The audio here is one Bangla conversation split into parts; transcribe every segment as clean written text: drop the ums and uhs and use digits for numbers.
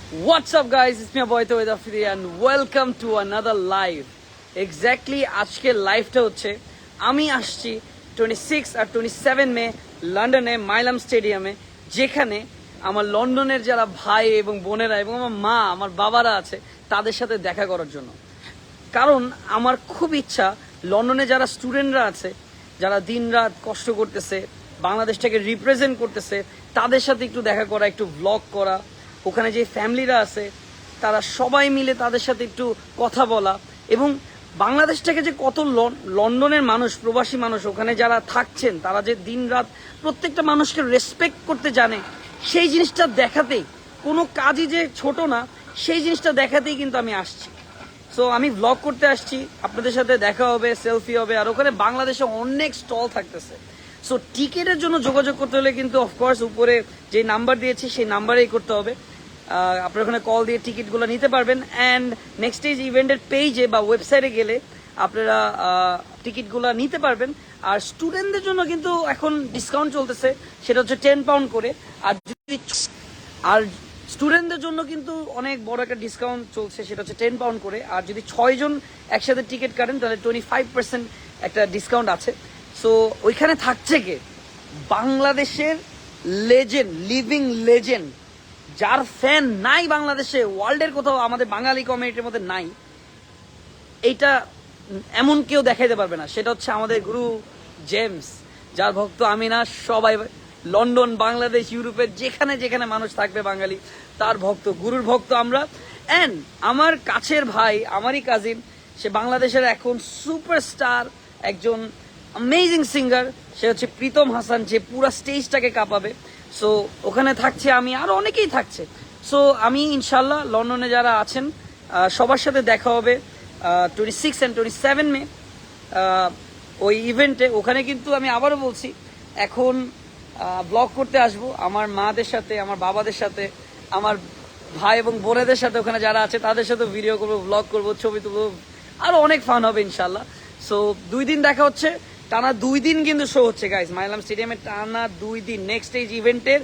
What's up guys, it's me boy Tawhid Afridi and welcome to another live. Exactly আজকে লাইভটা হচ্ছে আমি আসছি 26 আর 27 মে লন্ডনে মাইলাম স্টেডিয়ামে, যেখানে আমার লন্ডনের যারা ভাই এবং বোনেরা এবং আমার মা আমার বাবারা আছে তাদের সাথে দেখা করার জন্য। কারণ আমার খুব ইচ্ছা লন্ডনে যারা স্টুডেন্টরা আছে, যারা দিনরাত কষ্ট করতেছে, বাংলাদেশটাকে রিপ্রেজেন্ট করতেছে, তাদের সাথে একটু দেখা করা, একটু ব্লগ করা, ওখানে যে ফ্যামিলিরা আছে তারা সবাই মিলে তাদের সাথে একটু কথা বলা, এবং বাংলাদেশটাকে যে কত লন্ডনের মানুষ, প্রবাসী মানুষ ওখানে যারা থাকছেন তারা যে দিনরাত প্রত্যেকটা মানুষকে রেসপেক্ট করতে জানে, সেই জিনিসটা দেখাতেই, কোনো কাজই যে ছোট না সেই জিনিসটা দেখাতেই কিন্তু আমি আসছি। সো আমি ব্লগ করতে আসছি, আপনাদের সাথে দেখা হবে, সেলফি হবে, আর ওখানে বাংলাদেশে অনেক স্টল থাকতেছে। সো টিকিটের জন্য যোগাযোগ করতে হলে কিন্তু অফকোর্স উপরে যে নাম্বার দিয়েছি সেই নাম্বারেই করতে হবে। আপনারা ওখানে কল দিয়ে টিকিটগুলো নিতে পারবেন, অ্যান্ড নেক্সট স্টেজ ইভেন্টের পেজে বা ওয়েবসাইটে গেলে আপনারা টিকিটগুলো নিতে পারবেন। আর স্টুডেন্টদের জন্য কিন্তু এখন ডিসকাউন্ট চলতেছে, সেটা হচ্ছে 10 পাউন্ড করে। আর স্টুডেন্টদের জন্য কিন্তু অনেক বড় একটা ডিসকাউন্ট চলছে, সেটা হচ্ছে 10 পাউন্ড করে। আর যদি 6 জন একসাথে টিকিট কাটেন তাহলে 25% একটা ডিসকাউন্ট আছে। সো ওইখানে থাকছে কে? বাংলাদেশের লেজেন্ড, লিভিং লেজেন্ড, যার ফ্যান নাই বাংলাদেশে, ওয়ার্ল্ডের কোথাও আমাদের বাঙালি কমিউনিটির মধ্যে নাই, এইটা এমন কেউ দেখাইতে পারবে না। সেটা হচ্ছে আমাদের গুরু জেমস, যার ভক্ত আমি না, সবাই লন্ডন, বাংলাদেশ, ইউরোপের যেখানে যেখানে মানুষ থাকবে বাঙালি, তার ভক্ত, গুরুর ভক্ত আমরা। অ্যান্ড আমার কাছের ভাই, আমারই কাজিন, সে বাংলাদেশের এখন সুপারস্টার একজন অ্যামেজিং সিঙ্গার, সে হচ্ছে প্রীতম হাসান, যে পুরো স্টেজটাকে কাঁপাবে। সো ওখানে থাকছে আমি, আরও অনেকেই থাকছে। সো আমি ইনশাল্লাহ লন্ডনে যারা আছেন সবার সাথে দেখা হবে 26 and 27 মে ওই ইভেন্টে। ওখানে কিন্তু আমি আবারও বলছি, এখন ব্লগ করতে আসবো আমার মাদের সাথে, আমার বাবাদের সাথে, আমার ভাই এবং বোনেদের সাথে, ওখানে যারা আছে তাদের সাথে ভিডিও করবো, ব্লগ করবো, ছবি তুলবো, আরও অনেক ফান হবে ইনশাল্লাহ। সো 2 দিন দেখা হচ্ছে, টানা 2 দিন কিন্তু শো হচ্ছে গাইজ মাইলাম স্টেডিয়ামে, টানা 2 দিন। নেক্সট স্টেজ ইভেন্টের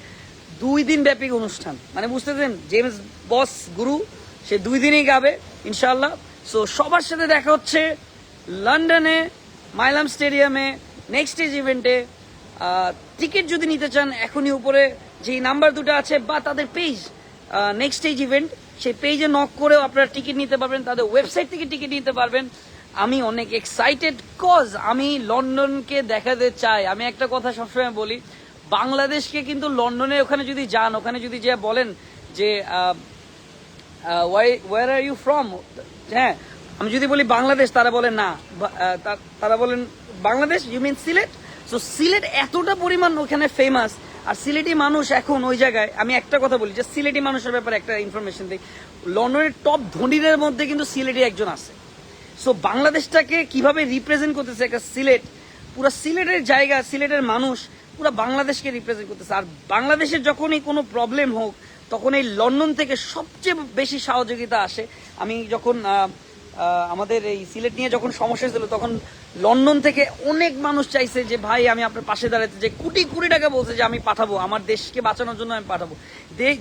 2 দিন ব্যাপী অনুষ্ঠান, মানে বুঝতেছেন, জেমস বস গুরু সে 2 দিনই গাবে ইনশাল্লাহ। সো সবার সাথে দেখা হচ্ছে লন্ডনে মাইলাম স্টেডিয়ামে নেক্সট স্টেজ ইভেন্টে। টিকিট যদি নিতে চান এখনই উপরে যেই নাম্বার দুটো আছে বা তাদের পেজ নেক্সট স্টেজ ইভেন্ট, সেই পেজে নক করেও আপনারা টিকিট নিতে পারবেন, তাদের ওয়েবসাইট থেকে টিকিট নিতে পারবেন। আমি অনেক এক্সাইটেড, কজ আমি লন্ডনকে দেখাতে চাই। আমি একটা কথা সবসময় বলি, বাংলাদেশকে কিন্তু লন্ডনে ওখানে যদি যান, ওখানে যদি যে বলেন যে ওয়ার আর ইউ ফ্রম, হ্যাঁ, আমি যদি বলি বাংলাদেশ, তারা বলেন না, তারা বলেন Bangladesh, you mean Sylhet. So Sylhet এতটা পরিমাণ ওখানে ফেমাস, আর সিলেটি মানুষ এখন ওই জায়গায়, আমি একটা কথা বলি যে সিলেটি মানুষের ব্যাপারে একটা ইনফরমেশন দিই, লন্ডনের টপ ধনীদের মধ্যে কিন্তু সিলেটি একজন আছে। সো বাংলাদেশটাকে কিভাবে রিপ্রেজেন্ট করতেছে একটা সিলেট, পুরো সিলেটের জায়গা, সিলেটের মানুষ পুরো বাংলাদেশকে রিপ্রেজেন্ট করতেছে। আর বাংলাদেশের যখনই কোনো প্রবলেম হোক তখন এই লন্ডন থেকে সবচেয়ে বেশি সহযোগিতা আসে। আমি যখন আমাদের এই সিলেট নিয়ে যখন সমস্যা ছিল, তখন লন্ডন থেকে অনেক মানুষ চাইছে যে ভাই আমি আপনার পাশে দাঁড়াতে, যে কোটি কোটি টাকা বলছে যে আমি পাঠাবো, আমার দেশকে বাঁচানোর জন্য আমি পাঠাবো।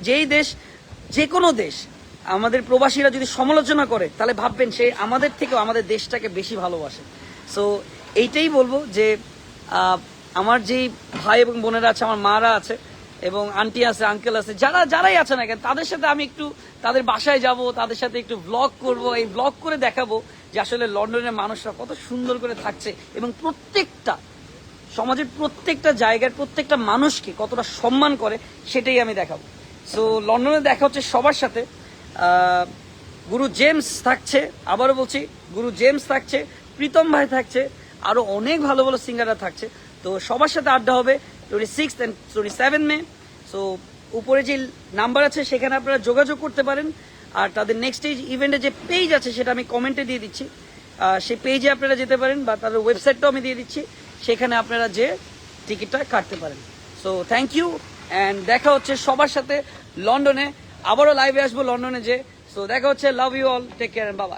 যেই দেশ, যে কোনো দেশ, আমাদের প্রবাসীরা যদি সমালোচনা করে তাহলে ভাববেন সে আমাদের থেকেও আমাদের দেশটাকে বেশি ভালোবাসে। সো এইটাই বলবো যে আমার যেই ভাই এবং বোনেরা আছে, আমার মারা আছে এবং আন্টি আছে, আঙ্কেল আছে, যারাই আছে না কেন, তাদের সাথে আমি একটু তাদের বাসায় যাব, তাদের সাথে একটু ব্লগ করব। এই ব্লগ করে দেখাবো যে আসলে লন্ডনের মানুষরা কত সুন্দর করে থাকছে এবং প্রত্যেকটা সমাজের প্রত্যেকটা জায়গার প্রত্যেকটা মানুষকে কতটা সম্মান করে, সেটাই আমি দেখাবো। সো লন্ডনে দেখা হচ্ছে সবার সাথে। গুরু জেমস থাকছে, আবারও বলছি, গুরু জেমস থাকছে, প্রীতম ভাই থাকছে, আরো অনেক ভালো ভালো সিঙ্গাররা থাকছে। তো সবার সাথে আড্ডা হবে 26 and 27 মে। সো উপরে যে নাম্বার আছে সেখানে আপনারা যোগাযোগ করতে পারেন। আর তাদের নেক্সট স্টেজ ইভেন্টের যে পেজ আছে সেটা আমি কমেন্টে দিয়ে দিচ্ছি, সেই পেজে আপনারা যেতে পারেন, বা তাদের ওয়েবসাইটটাও আমি দিয়ে দিচ্ছি, সেখানে আপনারা যে টিকিটটা কাটতে পারেন। সো থ্যাংক ইউ, অ্যান্ড দেখা হচ্ছে সবার সাথে লন্ডনে। আবারও লাইভে আসবো লন্ডনে যে। সো দেখা হচ্ছে, love you all, take care, বাবা।